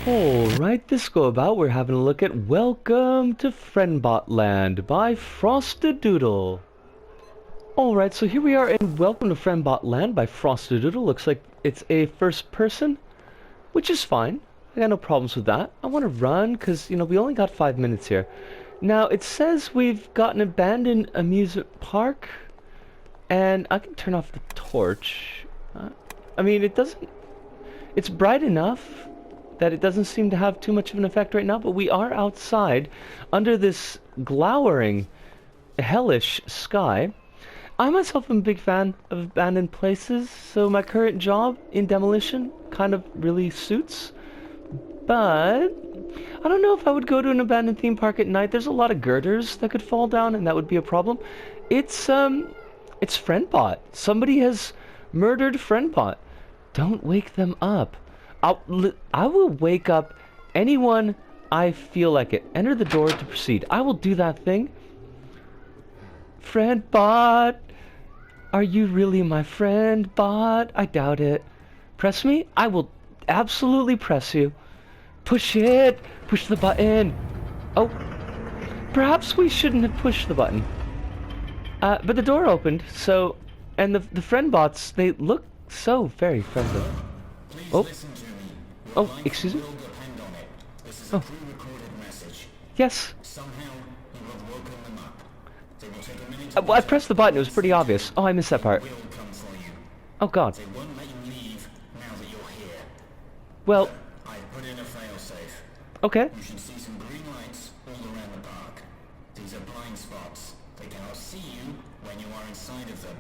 Alright, this go about, we're having a look at Welcome to Friendbot Land by Frostadoodle. Alright, so here we are in Welcome to Friendbot Land by Frostadoodle. Looks like it's a first person, which is fine. I got no problems with that. I want to run, because, you know, we only got 5 minutes here. Now, it says we've got an abandoned amusement park, and I can turn off the torch. I mean, it doesn't... It's bright enough that it doesn't seem to have too much of an effect right now, but we are outside under this glowering, hellish sky. I myself am a big fan of abandoned places, so my current job in demolition kind of really suits. But I don't know if I would go to an abandoned theme park at night. There's a lot of girders that could fall down, and that would be a problem. It's Friendbot. Somebody has murdered Friendbot. Don't wake them up. I will wake up anyone I feel like it. Enter the door to proceed. I will do that thing. Friend bot, are you really my friend bot? I doubt it. Press me? I will absolutely press you. Push it. Push the button. Oh, perhaps we shouldn't have pushed the button. But the door opened, so, and the friend bots, they look so very friendly. Oh. Oh, excuse me? Oh. Yes. Well, I pressed the button, it was pretty obvious. Oh, I missed that part. Oh, God. Well... Okay. You should see some green lights all around the park. These are blind spots. They cannot see you when you are inside of them.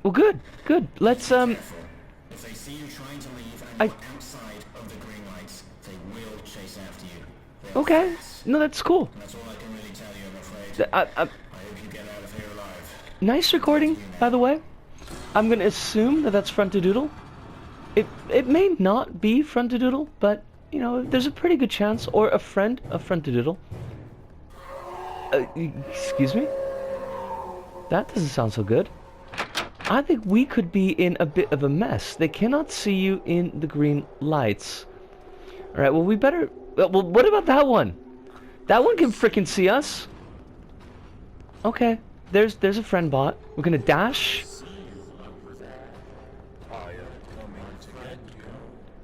Well, good, good. Let's, Careful. If they see you trying to leave and you're outside of the green lights, they will chase after you. Okay. No, that's cool. And that's all I can really tell you, I'm afraid. I hope you get out of here alive. Nice recording, by the way. I'm gonna assume that that's Frostadoodle. It may not be Frostadoodle, but, you know, there's a pretty good chance. Or a friend of Frostadoodle. Excuse me? That doesn't sound so good. I think we could be in a bit of a mess. They cannot see you in the green lights. Alright, well, we better... Well, what about that one? That one can frickin' see us. Okay, there's a friend bot. We're gonna dash.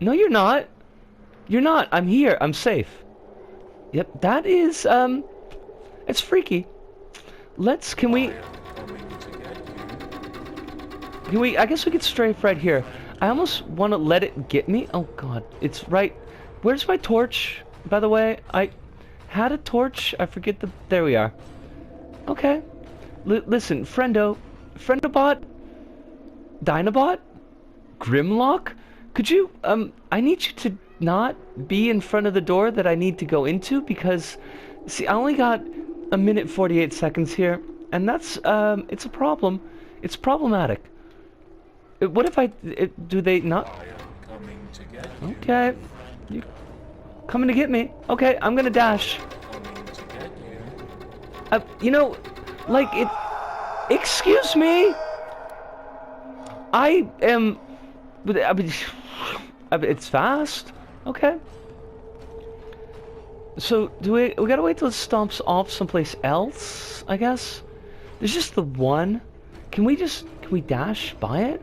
No, you're not. You're not. I'm here. I'm safe. Yep, that is, it's freaky. Can we, I guess we could strafe right here. I almost want to let it get me. Oh, God. It's right. Where's my torch, by the way? I had a torch. I forget there we are. Okay. Listen, Friendobot, Dinobot, Grimlock, could you, I need you to not be in front of the door that I need to go into, because, see, I only got a minute 48 seconds here, and that's, it's a problem. It's problematic. What if do they not? Okay. You coming to get me? Okay, I'm gonna dash. You know, like it... Excuse me? I am... It's fast? Okay. So, we gotta wait till it stomps off someplace else, I guess? There's just the one. Can we dash by it?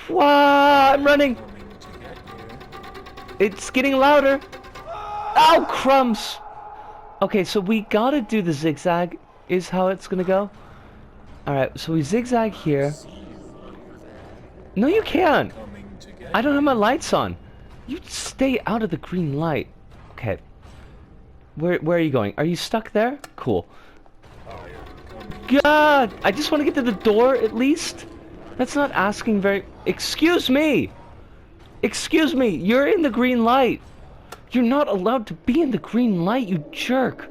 Wow, I'm running! It's getting louder! Ow, crumbs! Okay, so we gotta do the zigzag, is how it's gonna go. Alright, so we zigzag here. No, you can't! I don't have my lights on. You stay out of the green light. Okay. Where are you going? Are you stuck there? Cool. God! I just want to get to the door, at least. That's not asking very... Excuse me! Excuse me! You're in the green light! You're not allowed to be in the green light, you jerk!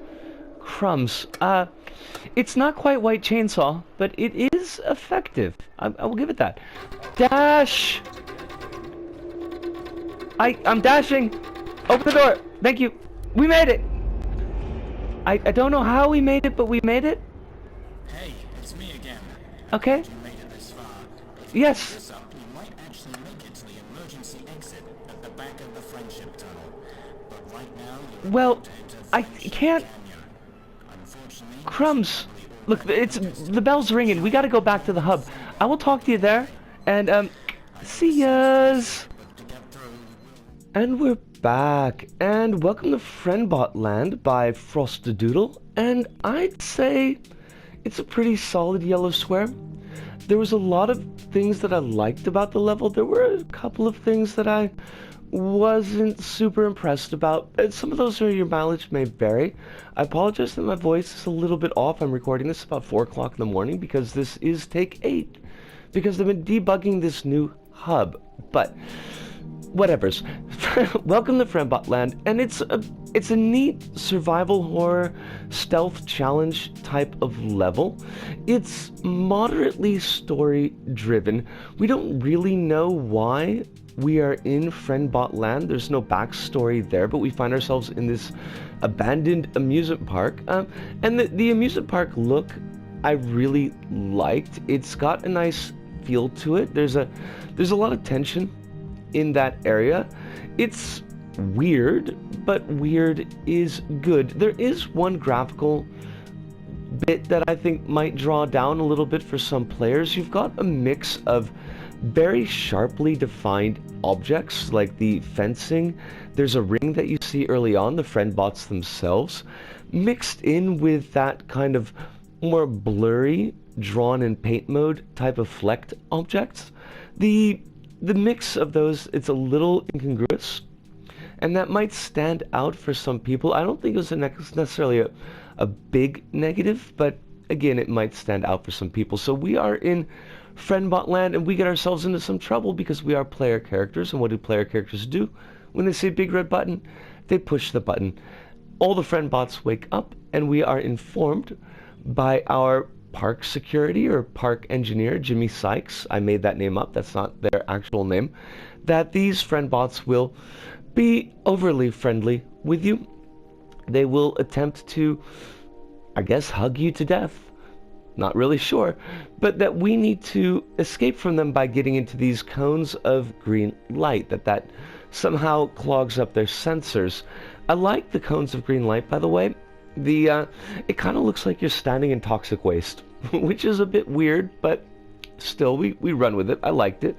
Crumbs. It's not quite White Chainsaw, but it is effective. I will give it that. Dash! I'm dashing! Open the door! Thank you! We made it! I don't know how we made it, but we made it. Hey, it's me again. Okay. You made it this far. Yes. You might actually make it to the emergency exit at at the back of the friendship tunnel. But right now, you're Well, about to enter I Friendship can't... Canyon. Unfortunately, Crumbs! Look, it's the bell's ringing. We gotta go back to the hub. I will talk to you there, and, see yas! but to get through, And we're back, and welcome to Friendbot Land by Frostadoodle, and I'd say it's a pretty solid yellow square. There was a lot of things that I liked about the level. There were a couple of things that I wasn't super impressed about, and some of those are your mileage may vary. I apologize that my voice is a little bit off. I'm recording this about 4 o'clock in the morning because this is take 8, because I've been debugging this new hub, but whatevers. Welcome to Friendbot Land, and it's a neat survival horror stealth challenge type of level. It's moderately story driven. We don't really know why we are in Friendbot Land. There's no backstory there, but we find ourselves in this abandoned amusement park, and the amusement park look I really liked. It's got a nice feel to it. There's a lot of tension in that area. It's weird, but weird is good. There is one graphical bit that I think might draw down a little bit for some players. You've got a mix of very sharply defined objects like the fencing. There's a ring that you see early on, the friend bots themselves, mixed in with that kind of more blurry, drawn in paint mode type of flecked objects. The mix of those, it's a little incongruous, and that might stand out for some people. I don't think it was necessarily a big negative, but again, it might stand out for some people. So we are in Friendbot Land, and we get ourselves into some trouble because we are player characters, and what do player characters do? When they see a big red button, they push the button. All the friend bots wake up, and we are informed by our park security or park engineer, Jimmy Sykes, I made that name up, that's not their actual name, that these friend bots will be overly friendly with you. They will attempt to, I guess, hug you to death. Not really sure, but that we need to escape from them by getting into these cones of green light, that somehow clogs up their sensors. I like the cones of green light, by the way. It kind of looks like you're standing in toxic waste, which is a bit weird, but still, we run with it. I liked it.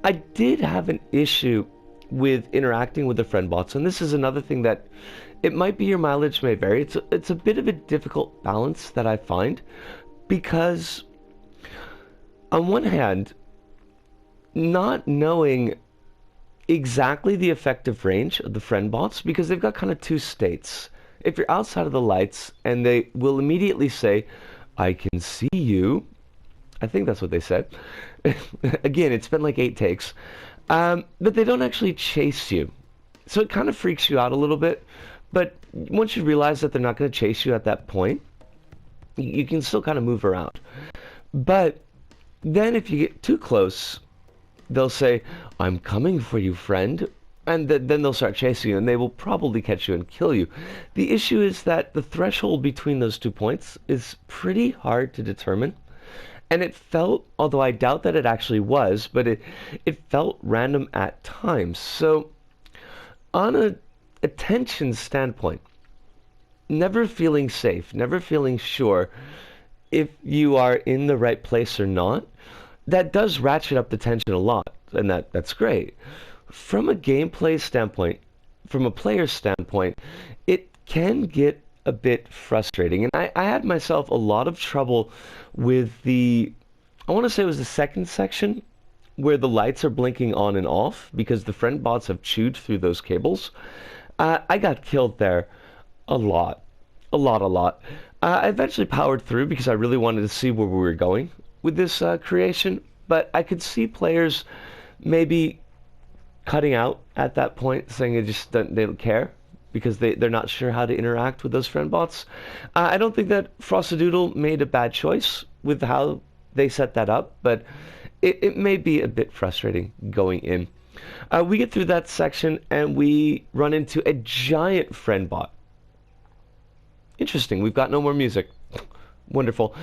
I did have an issue with interacting with the friend bots, and this is another thing that it might be your mileage may vary. It's a bit of a difficult balance that I find, because on one hand, not knowing exactly the effective range of the friend bots, because they've got kind of two states. If you're outside of the lights, and they will immediately say, I can see you. I think that's what they said. Again, it's been like 8 takes. But they don't actually chase you. So it kind of freaks you out a little bit. But once you realize that they're not going to chase you at that point, you can still kind of move around. But then if you get too close, they'll say, I'm coming for you, friend. And then they'll start chasing you, and they will probably catch you and kill you. The issue is that the threshold between those 2 points is pretty hard to determine. And it felt, although I doubt that it actually was, but it felt random at times. So on a attention standpoint, never feeling safe, never feeling sure if you are in the right place or not, that does ratchet up the tension a lot, and that's great. From a gameplay standpoint, from a player standpoint, it can get a bit frustrating. And I had myself a lot of trouble with I want to say it was the second section, where the lights are blinking on and off because the friend bots have chewed through those cables. I got killed there a lot. I eventually powered through because I really wanted to see where we were going with this creation, but I could see players maybe cutting out at that point, saying they don't care because they're not sure how to interact with those friend bots. I don't think that Frostadoodle made a bad choice with how they set that up, but it may be a bit frustrating going in. We get through that section and we run into a giant friend bot. Interesting, we've got no more music. Wonderful.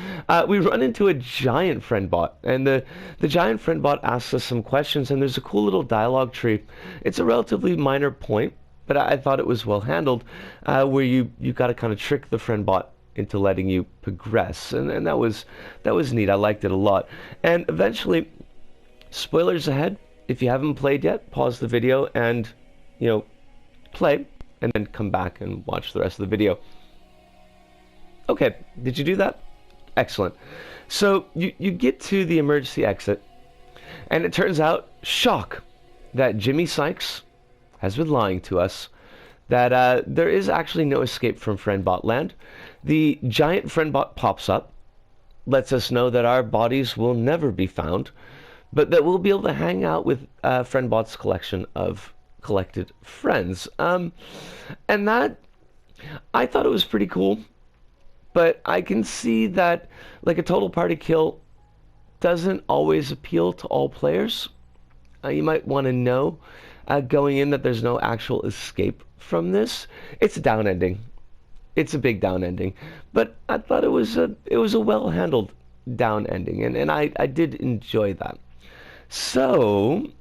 We run into a giant friend bot, and the giant friend bot asks us some questions, and there's a cool little dialogue tree. It's a relatively minor point, but I thought it was well handled, where you got to kind of trick the friend bot into letting you progress, and that was neat. I liked it a lot. And eventually, spoilers ahead. If you haven't played yet, pause the video and play, and then come back and watch the rest of the video. Okay, did you do that? Excellent. So you get to the emergency exit, and it turns out, shock, that Jimmy Sykes has been lying to us, that there is actually no escape from Friendbot Land. The giant Friendbot pops up, lets us know that our bodies will never be found, but that we'll be able to hang out with Friendbot's collection of collected friends. And that, I thought it was pretty cool. But I can see that like a total party kill doesn't always appeal to all players. You might want to know going in that there's no actual escape from this. It's a down ending. It's a big down ending. But I thought it was a well handled down ending, and I did enjoy that. So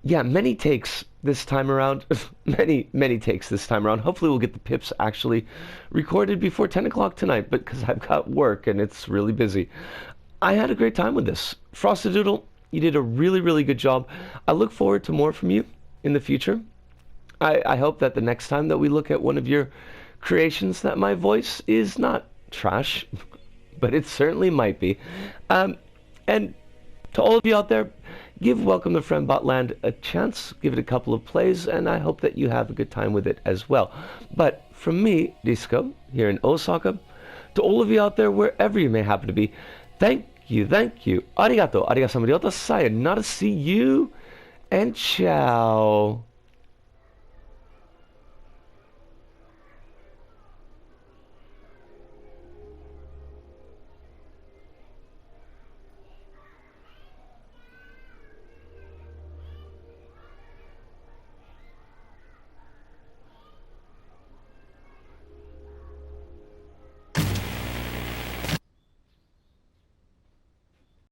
yeah, many takes this time around. many takes this time around. Hopefully we'll get the pips actually recorded before 10 o'clock tonight, because I've got work and it's really busy. I had a great time with this. Frostadoodle, you did a really, really good job. I look forward to more from you in the future. I hope that the next time that we look at one of your creations that my voice is not trash, but it certainly might be. And to all of you out there, give Welcome to Friendbot Land a chance. Give it a couple of plays, and I hope that you have a good time with it as well. But from me, Disco, here in Osaka, to all of you out there, wherever you may happen to be, thank you. Arigato, arigato, sayonara, see you, and ciao.